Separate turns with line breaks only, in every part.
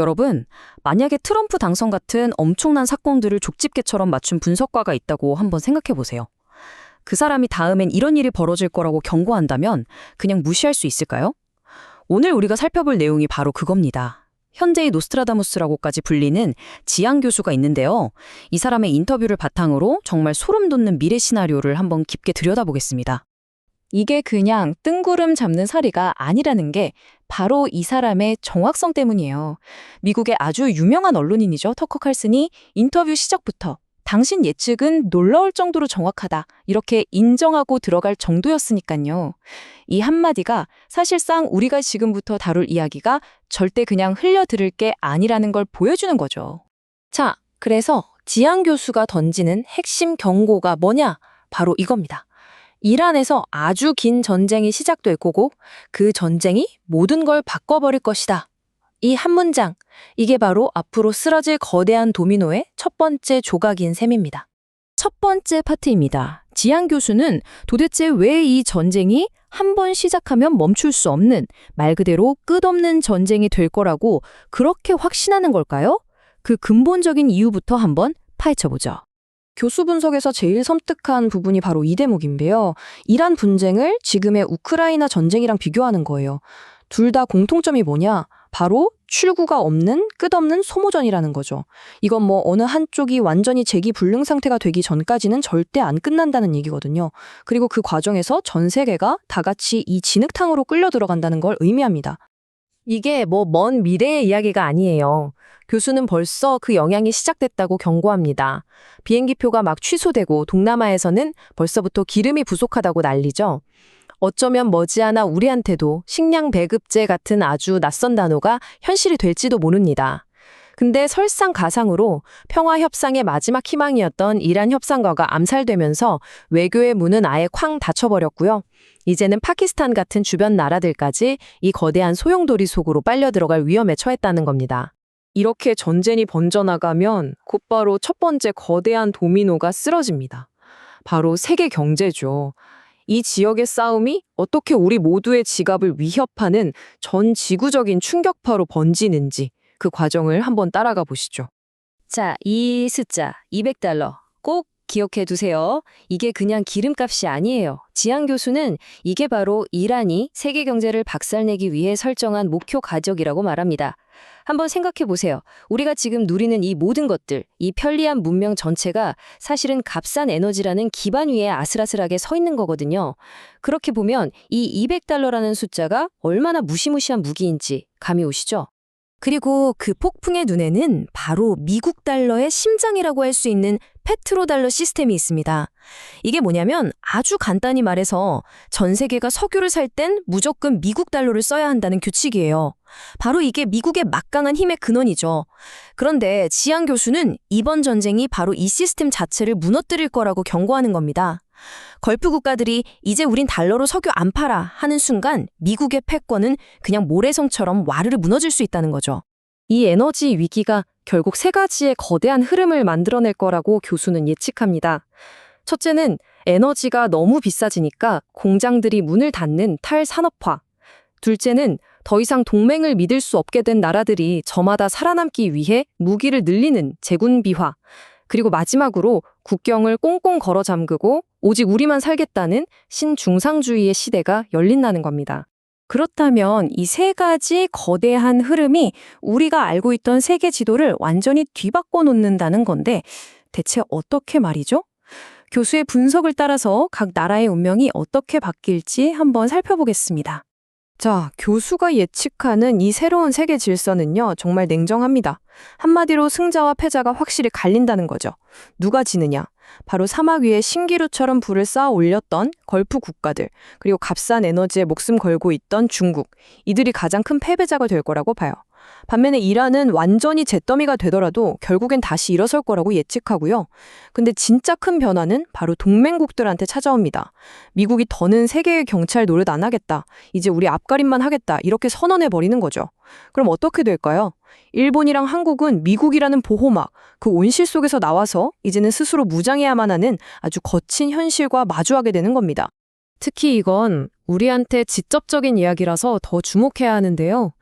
여러분, 만약에 트럼프 당선 같은 엄청난 사건들을 족집게처럼 맞춘 분석가가 있다고 한번 생각해 보세요. 그 사람이 다음엔 이런 일이 벌어질 거라고 경고한다면 그냥 무시할 수 있을까요? 오늘 우리가 살펴볼 내용이 바로 그겁니다. 현재의 노스트라다무스라고까지 불리는 지안 교수가 있는데요. 이 사람의 인터뷰를 바탕으로 정말 소름 돋는 미래 시나리오를 한번 깊게 들여다보겠습니다.
이게 그냥 뜬구름 잡는 사리가 아니라는 게 바로 이 사람의 정확성 때문이에요. 미국의 아주 유명한 언론인이죠. 터커 칼슨이 인터뷰 시작부터 당신 예측은 놀라울 정도로 정확하다 이렇게 인정하고 들어갈 정도였으니까요. 이 한마디가 사실상 우리가 지금부터 다룰 이야기가 절대 그냥 흘려들을 게 아니라는 걸 보여주는 거죠. 자, 그래서 지안 교수가 던지는 핵심 경고가 뭐냐? 바로 이겁니다. 이란에서 아주 긴 전쟁이 시작될 거고 그 전쟁이 모든 걸 바꿔버릴 것이다. 이 한 문장, 이게 바로 앞으로 쓰러질 거대한 도미노의 첫 번째 조각인 셈입니다.
첫 번째 파트입니다. 지안 교수는 도대체 왜 이 전쟁이 한 번 시작하면 멈출 수 없는 말 그대로 끝없는 전쟁이 될 거라고 그렇게 확신하는 걸까요? 그 근본적인 이유부터 한번 파헤쳐보죠.
교수 분석에서 제일 섬뜩한 부분이 바로 이 대목인데요. 이란 분쟁을 지금의 우크라이나 전쟁이랑 비교하는 거예요. 둘 다 공통점이 뭐냐? 바로 출구가 없는 끝없는 소모전이라는 거죠. 이건 뭐 어느 한쪽이 완전히 재기불능 상태가 되기 전까지는 절대 안 끝난다는 얘기거든요. 그리고 그 과정에서 전 세계가 다 같이 이 진흙탕으로 끌려 들어간다는 걸 의미합니다. 이게 뭐 먼 미래의 이야기가 아니에요. 교수는 벌써 그 영향이 시작됐다고 경고합니다. 비행기표가 막 취소되고 동남아에서는 벌써부터 기름이 부족하다고 난리죠. 어쩌면 머지않아 우리한테도 식량 배급제 같은 아주 낯선 단어가 현실이 될지도 모릅니다. 근데 설상가상으로 평화협상의 마지막 희망이었던 이란 협상가가 암살되면서 외교의 문은 아예 쾅 닫혀버렸고요. 이제는 파키스탄 같은 주변 나라들까지 이 거대한 소용돌이 속으로 빨려 들어갈 위험에 처했다는 겁니다. 이렇게 전쟁이 번져나가면 곧바로 첫 번째 거대한 도미노가 쓰러집니다. 바로 세계 경제죠. 이 지역의 싸움이 어떻게 우리 모두의 지갑을 위협하는 전 지구적인 충격파로 번지는지 그 과정을 한번 따라가 보시죠.
자, 이 숫자 200달러 꼭 기억해 두세요. 이게 그냥 기름값이 아니에요. 지안 교수는 이게 바로 이란이 세계 경제를 박살내기 위해 설정한 목표 가격이라고 말합니다. 한번 생각해 보세요. 우리가 지금 누리는 이 모든 것들, 이 편리한 문명 전체가 사실은 값싼 에너지라는 기반 위에 아슬아슬하게 서 있는 거거든요. 그렇게 보면 이 200달러라는 숫자가 얼마나 무시무시한 무기인지 감이 오시죠? 그리고 그 폭풍의 눈에는 바로 미국 달러의 심장이라고 할 수 있는 페트로달러 시스템이 있습니다. 이게 뭐냐면 아주 간단히 말해서 전 세계가 석유를 살 땐 무조건 미국 달러를 써야 한다는 규칙이에요. 바로 이게 미국의 막강한 힘의 근원이죠. 그런데 지안 교수는 이번 전쟁이 바로 이 시스템 자체를 무너뜨릴 거라고 경고하는 겁니다. 걸프 국가들이 이제 우린 달러로 석유 안 팔아 하는 순간 미국의 패권은 그냥 모래성처럼 와르르 무너질 수 있다는 거죠. 이 에너지 위기가 결국 세 가지의 거대한 흐름을 만들어낼 거라고 교수는 예측합니다. 첫째는 에너지가 너무 비싸지니까 공장들이 문을 닫는 탈산업화. 둘째는 더 이상 동맹을 믿을 수 없게 된 나라들이 저마다 살아남기 위해 무기를 늘리는 재군비화. 그리고 마지막으로 국경을 꽁꽁 걸어 잠그고 오직 우리만 살겠다는 신중상주의의 시대가 열린다는 겁니다. 그렇다면 이 세 가지 거대한 흐름이 우리가 알고 있던 세계 지도를 완전히 뒤바꿔 놓는다는 건데 대체 어떻게 말이죠? 교수의 분석을 따라서 각 나라의 운명이 어떻게 바뀔지 한번 살펴보겠습니다. 자, 교수가 예측하는 이 새로운 세계 질서는요, 정말 냉정합니다. 한마디로 승자와 패자가 확실히 갈린다는 거죠. 누가 지느냐? 바로 사막 위에 신기루처럼 불을 쌓아 올렸던 걸프 국가들, 그리고 값싼 에너지에 목숨 걸고 있던 중국, 이들이 가장 큰 패배자가 될 거라고 봐요. 반면에 이란은 완전히 잿더미가 되더라도 결국엔 다시 일어설 거라고 예측하고요. 근데 진짜 큰 변화는 바로 동맹국들한테 찾아옵니다. 미국이 더는 세계의 경찰 노릇 안 하겠다. 이제 우리 앞가림만 하겠다. 이렇게 선언해버리는 거죠. 그럼 어떻게 될까요? 일본이랑 한국은 미국이라는 보호막, 그 온실 속에서 나와서 이제는 스스로 무장해야만 하는 아주 거친 현실과 마주하게 되는 겁니다. 특히 이건 우리한테 직접적인 이야기라서 더 주목해야 하는데요.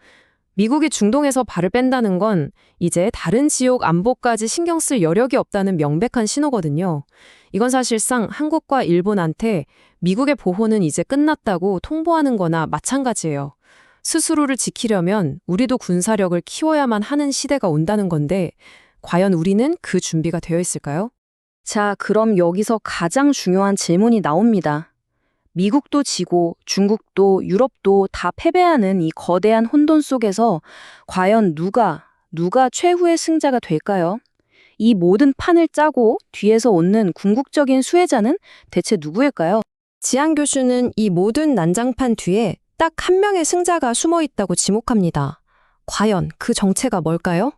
미국이 중동에서 발을 뺀다는 건 이제 다른 지역 안보까지 신경 쓸 여력이 없다는 명백한 신호거든요. 이건 사실상 한국과 일본한테 미국의 보호는 이제 끝났다고 통보하는 거나 마찬가지예요. 스스로를 지키려면 우리도 군사력을 키워야만 하는 시대가 온다는 건데 과연 우리는 그 준비가 되어 있을까요?
자, 그럼 여기서 가장 중요한 질문이 나옵니다. 미국도 지고 중국도 유럽도 다 패배하는 이 거대한 혼돈 속에서 과연 누가 최후의 승자가 될까요? 이 모든 판을 짜고 뒤에서 오는 궁극적인 수혜자는 대체 누구일까요?
지한 교수는 이 모든 난장판 뒤에 딱 한 명의 승자가 숨어 있다고 지목합니다. 과연 그 정체가 뭘까요?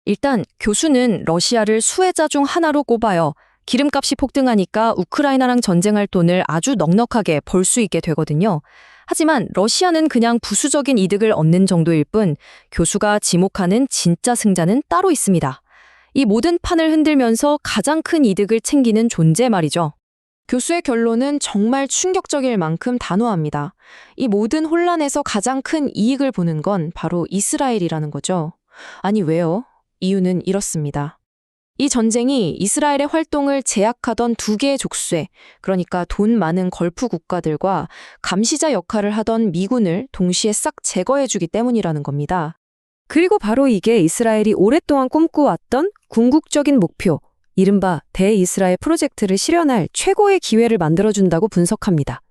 일단 교수는 러시아를 수혜자 중 하나로 꼽아요. 기름값이 폭등하니까 우크라이나랑 전쟁할 돈을 아주 넉넉하게 벌 수 있게 되거든요. 하지만 러시아는 그냥 부수적인 이득을 얻는 정도일 뿐 교수가 지목하는 진짜 승자는 따로 있습니다. 이 모든 판을 흔들면서 가장 큰 이득을 챙기는 존재 말이죠.
교수의 결론은 정말 충격적일 만큼 단호합니다. 이 모든 혼란에서 가장 큰 이익을 보는 건 바로 이스라엘이라는 거죠. 아니 왜요? 이유는 이렇습니다. 이 전쟁이 이스라엘의 활동을 제약하던 두 개의 족쇄, 그러니까 돈 많은 걸프 국가들과 감시자 역할을 하던 미군을 동시에 싹 제거해주기 때문이라는 겁니다.
그리고 바로 이게 이스라엘이 오랫동안 꿈꿔왔던 궁극적인 목표, 이른바 대이스라엘 프로젝트를 실현할 최고의 기회를 만들어준다고 분석합니다.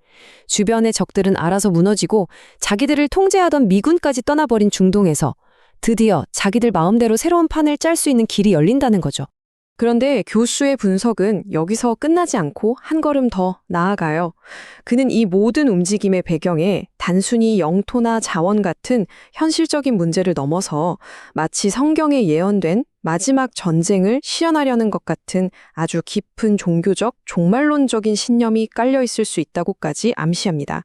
주변의 적들은 알아서 무너지고 자기들을 통제하던 미군까지 떠나버린 중동에서 드디어 자기들 마음대로 새로운 판을 짤 수 있는 길이 열린다는 거죠.
그런데 교수의 분석은 여기서 끝나지 않고 한 걸음 더 나아가요. 그는 이 모든 움직임의 배경에 단순히 영토나 자원 같은 현실적인 문제를 넘어서 마치 성경에 예언된 마지막 전쟁을 실현하려는 것 같은 아주 깊은 종교적, 종말론적인 신념이 깔려 있을 수 있다고까지 암시합니다.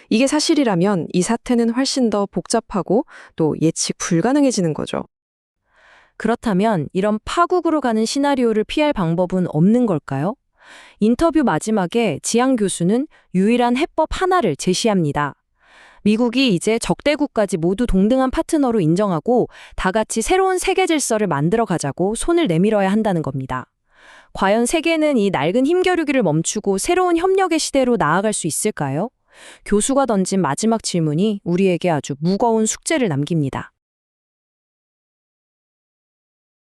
이게 사실이라면 이 사태는 훨씬 더 복잡하고 또 예측 불가능해지는 거죠.
그렇다면 이런 파국으로 가는 시나리오를 피할 방법은 없는 걸까요? 인터뷰 마지막에 지향 교수는 유일한 해법 하나를 제시합니다. 미국이 이제 적대국까지 모두 동등한 파트너로 인정하고 다 같이 새로운 세계 질서를 만들어 가자고 손을 내밀어야 한다는 겁니다. 과연 세계는 이 낡은 힘겨루기를 멈추고 새로운 협력의 시대로 나아갈 수 있을까요? 교수가 던진 마지막 질문이 우리에게 아주 무거운 숙제를 남깁니다.